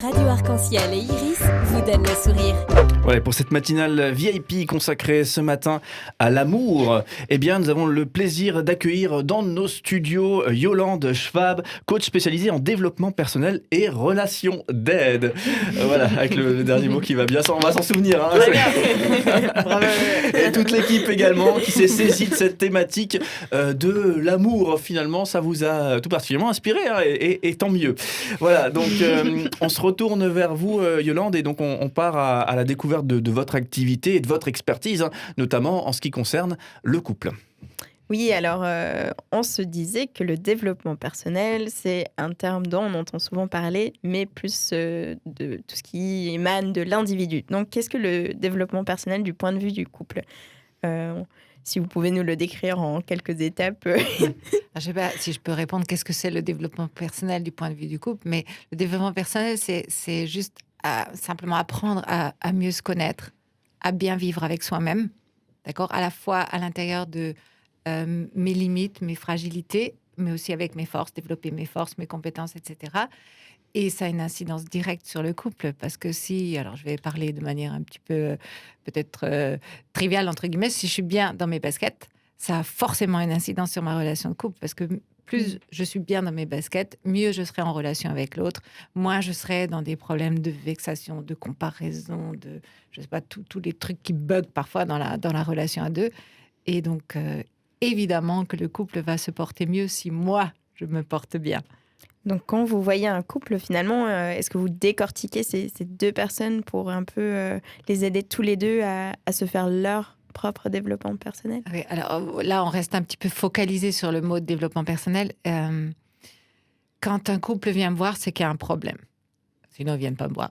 Radio Arc-en-Ciel et Iris vous donnent le sourire. Voilà, pour cette matinale VIP consacrée ce matin à l'amour, eh bien, nous avons le plaisir d'accueillir dans nos studios Yolande Schwab, coach spécialisée en développement personnel et relations d'aide. Voilà, avec le dernier mot qui va bien, on va s'en souvenir. Hein, et toute l'équipe également qui s'est saisie de cette thématique de l'amour. Finalement, ça vous a tout particulièrement inspiré, hein, et tant mieux. Voilà, donc on se retourne vers vous, Yolande, et donc on part à la découverte de votre activité et de votre expertise, hein, notamment en ce qui concerne le couple. Oui, alors on se disait que le développement personnel, c'est un terme dont on entend souvent parler, mais plus de tout ce qui émane de l'individu. Donc, qu'est-ce que le développement personnel du point de vue du couple ? Si vous pouvez nous le décrire en quelques étapes. Je ne sais pas si je peux répondre qu'est-ce que c'est le développement personnel du point de vue du couple, mais le développement personnel, c'est juste simplement apprendre à mieux se connaître, à bien vivre avec soi-même, d'accord ? À la fois à l'intérieur de mes limites, mes fragilités, mais aussi avec mes forces, développer mes forces, mes compétences, etc. Et ça a une incidence directe sur le couple, parce que alors je vais parler de manière un petit peu peut-être triviale, entre guillemets, si je suis bien dans mes baskets, ça a forcément une incidence sur ma relation de couple, parce que plus je suis bien dans mes baskets, mieux je serai en relation avec l'autre, moins je serai dans des problèmes de vexation, de comparaison, de, je sais pas, tous les trucs qui bug parfois dans la relation à deux. Et donc, évidemment que le couple va se porter mieux si moi, je me porte bien. Donc, quand vous voyez un couple, finalement, est-ce que vous décortiquez ces deux personnes pour un peu les aider tous les deux à se faire leur propre développement personnel ? Oui, alors là, on reste un petit peu focalisé sur le mot développement personnel. Quand un couple vient me voir, c'est qu'il y a un problème. Sinon, ils ne viennent pas me voir.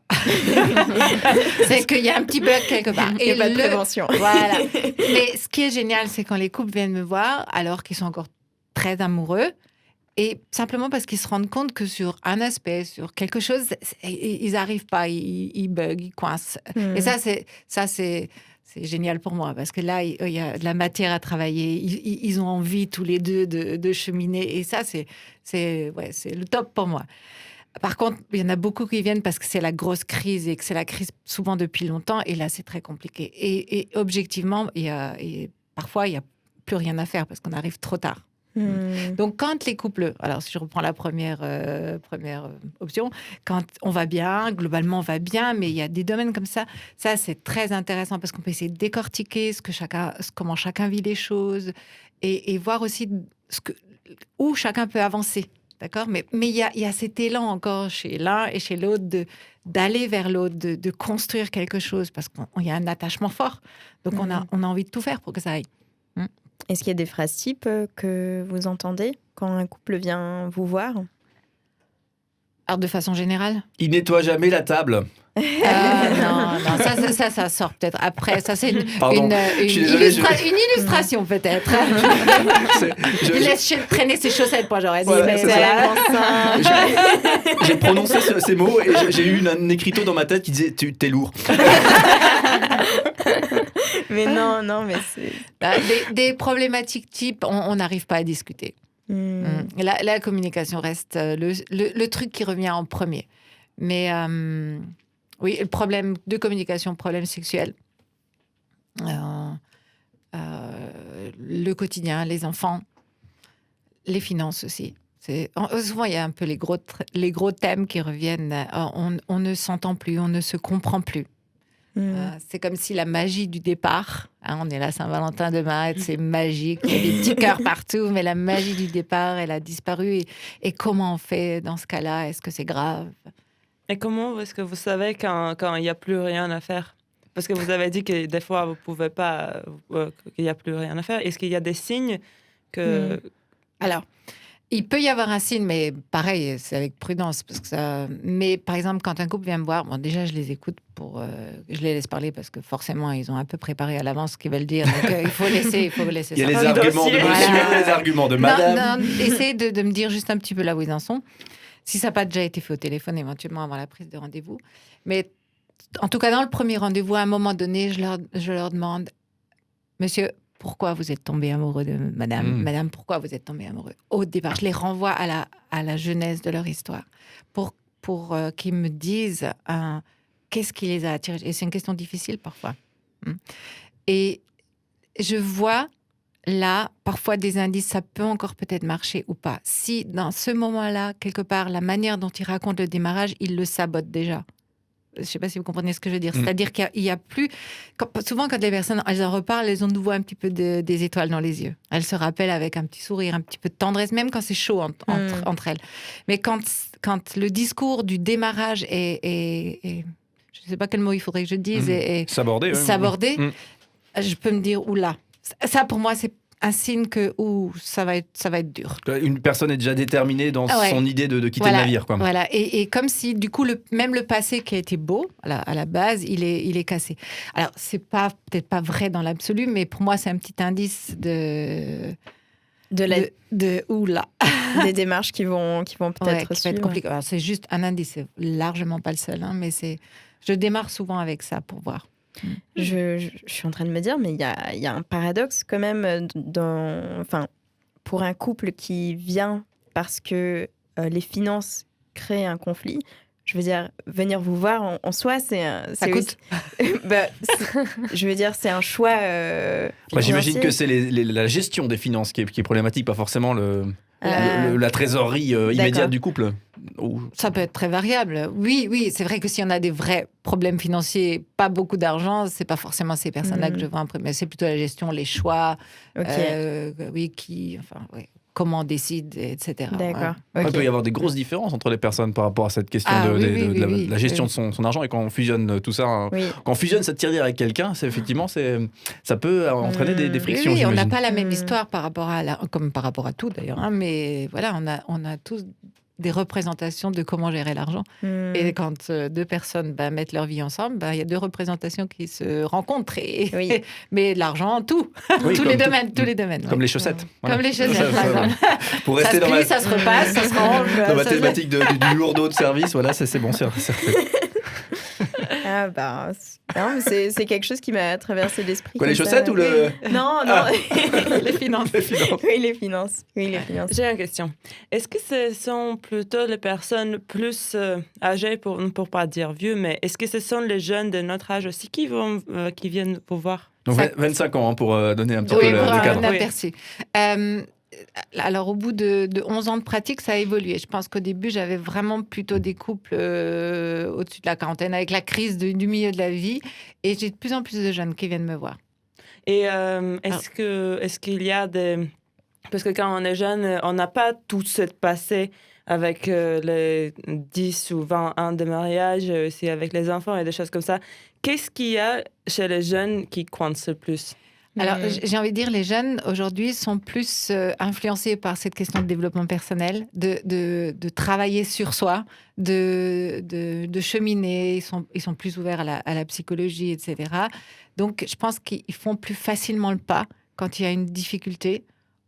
C'est qu'il y a un petit bug quelque part. Il n'y a pas de prévention. Voilà. Mais ce qui est génial, c'est quand les couples viennent me voir, alors qu'ils sont encore très amoureux, et simplement parce qu'ils se rendent compte que sur un aspect, sur quelque chose, ils n'arrivent pas, ils bug, ils coincent. Et ça, c'est génial pour moi, parce que là, il y a de la matière à travailler. Ils ont envie tous les deux de cheminer. Et ça, c'est le top pour moi. Par contre, il y en a beaucoup qui viennent parce que c'est la grosse crise et que c'est la crise souvent depuis longtemps. Et là, c'est très compliqué. Et objectivement, parfois, il n'y a plus rien à faire parce qu'on arrive trop tard. Donc, quand les couples... Alors, si je reprends la première option, quand on va bien, globalement, on va bien, mais il y a des domaines comme ça. Ça, c'est très intéressant parce qu'on peut essayer de décortiquer comment chacun vit les choses et voir aussi où chacun peut avancer. D'accord ? Mais il y a cet élan encore chez l'un et chez l'autre d'aller vers l'autre, de construire quelque chose parce qu'il y a un attachement fort. Donc, on a envie de tout faire pour que ça aille. Est-ce qu'il y a des phrases types que vous entendez quand un couple vient vous voir ? Alors, de façon générale ? Il nettoie jamais la table. Non, ça sort peut-être après. Ça, c'est une illustration, peut-être. Je laisse traîner ses chaussettes, moi, j'aurais dit. Voilà, mais j'ai prononcé ces mots et j'ai eu un écriteau dans ma tête qui disait « t'es lourd ». Mais non, mais c'est... Des problématiques type, on n'arrive pas à discuter. La communication reste le truc qui revient en premier. Mais oui, le problème de communication, problème sexuel, le quotidien, les enfants, les finances aussi. Souvent, il y a un peu les gros thèmes qui reviennent. On ne s'entend plus, on ne se comprend plus. C'est comme si la magie du départ, on est là Saint-Valentin demain, c'est magique, il y a des petits cœurs partout, mais la magie du départ, elle a disparu. Et comment on fait dans ce cas-là ? Est-ce que c'est grave ? Et comment est-ce que vous savez quand il n'y a plus rien à faire ? Parce que vous avez dit que des fois, vous ne pouvez pas, qu'il n'y a plus rien à faire. Est-ce qu'il y a des signes que... Alors, il peut y avoir un signe, mais pareil, c'est avec prudence. Parce que mais par exemple, quand un couple vient me voir, déjà, je les écoute je les laisse parler parce que forcément, ils ont un peu préparé à l'avance ce qu'ils veulent dire. Donc, il faut laisser Il y a les arguments de monsieur, les arguments de madame. Non, essayez de me dire juste un petit peu là où ils en sont. Si ça n'a pas déjà été fait au téléphone, éventuellement avant la prise de rendez-vous. Mais en tout cas, dans le premier rendez-vous, à un moment donné, je leur demande « Monsieur, pourquoi vous êtes tombé amoureux de madame ? Madame, pourquoi vous êtes tombé amoureux ?» Au départ, je les renvoie à la genèse de leur histoire pour pour qu'ils me disent qu'est-ce qui les a attirés. Et c'est une question difficile parfois. Et je vois là, parfois des indices, ça peut encore peut-être marcher ou pas. Si dans ce moment-là, quelque part, la manière dont ils racontent le démarrage, ils le sabotent déjà. Je ne sais pas si vous comprenez ce que je veux dire. C'est-à-dire qu'il y a plus... souvent, quand les personnes, elles en reparlent, elles ont de nouveau un petit peu des étoiles dans les yeux. Elles se rappellent avec un petit sourire, un petit peu de tendresse, même quand c'est chaud entre elles. Mais quand le discours du démarrage est je ne sais pas quel mot il faudrait que je dise, Sabordé. Je peux me dire, oula. Ça, pour moi, c'est un signe que ça va être dur. Une personne est déjà déterminée dans son idée de quitter le navire. Quoi. Voilà, et comme si, du coup, même le passé qui a été beau, à la base, il est cassé. Alors, c'est peut-être pas vrai dans l'absolu, mais pour moi, c'est un petit indice de oula. Des démarches qui vont peut-être qui va être compliqué. Alors, c'est juste un indice, c'est largement pas le seul, mais je démarre souvent avec ça pour voir. Je suis en train de me dire, mais il y a un paradoxe quand même pour un couple qui vient parce que les finances créent un conflit. Je veux dire, venir vous voir en soi, ça coûte. Je veux dire, c'est un choix. J'imagine que c'est la gestion des finances qui est problématique, pas forcément la trésorerie immédiate du couple. Ça peut être très variable. Oui, c'est vrai que si on a des vrais problèmes financiers, pas beaucoup d'argent, c'est pas forcément ces personnes-là que je vois mais c'est plutôt la gestion, les choix, comment on décide, etc. D'accord. Ouais. Il peut y avoir des grosses différences entre les personnes par rapport à cette question de la gestion de son argent, et quand on fusionne tout ça, quand on fusionne cette tirelire avec quelqu'un, ça peut entraîner des frictions. Oui, on n'a pas la même histoire comme par rapport à tout d'ailleurs, mais voilà, on a tous des représentations de comment gérer l'argent. Et quand deux personnes mettent leur vie ensemble, il y a deux représentations qui se rencontrent. Mais l'argent, tous les domaines. Comme les chaussettes. Comme les chaussettes, par exemple. Pour rester dans ça se repasse, ça se range. Dans ma thématique du lourdeau de service, voilà, c'est bon, c'est fait. Non, mais c'est quelque chose qui m'a traversé l'esprit. Quoi, les chaussettes ou le... Non. Les finances. Oui, les finances. J'ai une question. Est-ce que ce sont plutôt les personnes plus âgées, pour pas dire vieux, mais est-ce que ce sont les jeunes de notre âge aussi qui viennent vous voir? Donc 25 ans, pour donner un petit peu le cadre. Un aperçu. Alors, au bout de 11 ans de pratique, ça a évolué. Je pense qu'au début, j'avais vraiment plutôt des couples au-dessus de la quarantaine, avec la crise du milieu de la vie. Et j'ai de plus en plus de jeunes qui viennent me voir. Et est-ce qu'il y a des... Parce que quand on est jeune, on n'a pas tout ce passé avec les 10 ou 20 ans de mariage, aussi avec les enfants et des choses comme ça. Qu'est-ce qu'il y a chez les jeunes qui coincent le plus? Alors, j'ai envie de dire, les jeunes, aujourd'hui, sont plus influencés par cette question de développement personnel, de travailler sur soi, de cheminer. Ils sont plus ouverts à la psychologie, etc. Donc, je pense qu'ils font plus facilement le pas quand il y a une difficulté,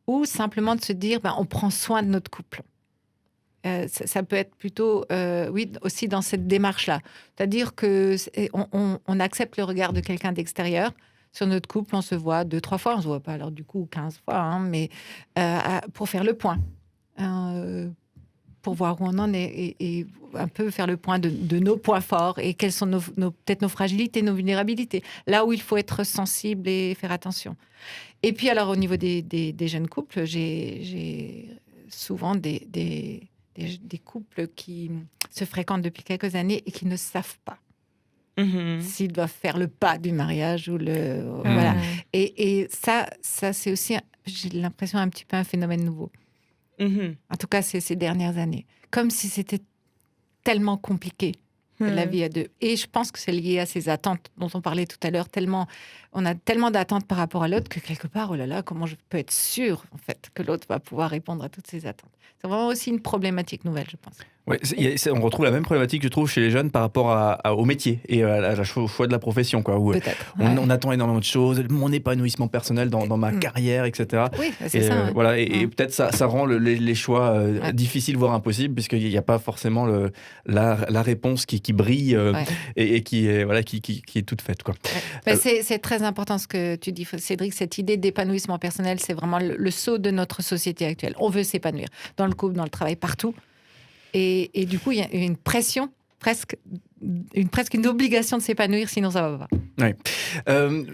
ou simplement de se dire, on prend soin de notre couple. Ça peut être plutôt, aussi dans cette démarche-là. C'est-à-dire qu'on accepte le regard de quelqu'un d'extérieur. Sur notre couple, on se voit 2-3 fois. On ne se voit pas, alors du coup, 15 fois, mais pour faire le point. Pour voir où on en est et un peu faire le point de nos points forts et quelles sont peut-être nos fragilités, nos vulnérabilités. Là où il faut être sensible et faire attention. Et puis, alors, au niveau des jeunes couples, j'ai souvent des couples qui se fréquentent depuis quelques années et qui ne savent pas s'ils doivent faire le pas du mariage ou voilà. Et ça c'est aussi, j'ai l'impression, un petit peu un phénomène nouveau. En tout cas, ces dernières années. Comme si c'était tellement compliqué, la vie à deux. Et je pense que c'est lié à ces attentes dont on parlait tout à l'heure. On a tellement d'attentes par rapport à l'autre que quelque part, oh là là, comment je peux être sûre, en fait, que l'autre va pouvoir répondre à toutes ces attentes. C'est vraiment aussi une problématique nouvelle, je pense. Ouais, on retrouve la même problématique, je trouve, chez les jeunes par rapport au métier et au choix de la profession, quoi. Où peut-être. On attend énormément de choses, mon épanouissement personnel dans ma carrière, etc. Oui, c'est ça. Ouais. Voilà, et peut-être ça rend les choix difficiles, voire impossibles, puisqu'il n'y a pas forcément la réponse qui brille et qui est toute faite, quoi. Ouais. C'est très important ce que tu dis, Cédric. Cette idée d'épanouissement personnel, c'est vraiment le saut de notre société actuelle. On veut s'épanouir dans le couple, dans le travail, partout. Et du coup, il y a une pression, presque une obligation de s'épanouir, sinon ça va pas. Oui.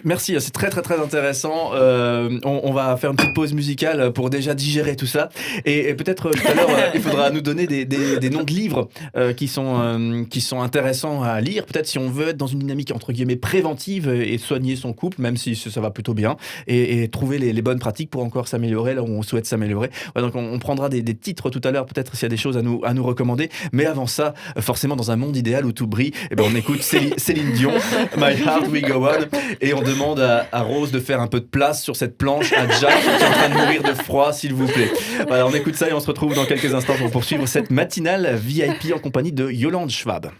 Merci, c'est très très très intéressant. On va faire une petite pause musicale pour déjà digérer tout ça. Et peut-être tout à l'heure, il faudra nous donner des noms de livres qui sont intéressants à lire. Peut-être si on veut être dans une dynamique entre guillemets préventive et soigner son couple, même si ça va plutôt bien, et trouver les bonnes pratiques pour encore s'améliorer là où on souhaite s'améliorer. Voilà, donc on prendra des titres tout à l'heure, peut-être s'il y a des choses à nous recommander. Mais avant ça, forcément dans un monde idéal où tout brille, eh ben on écoute Céline Dion, My Heart Will Go On, et on demande à Rose de faire un peu de place sur cette planche à Jack qui est en train de mourir de froid, s'il vous plaît. Voilà, on écoute ça et on se retrouve dans quelques instants pour poursuivre cette matinale VIP en compagnie de Yolande Schwab.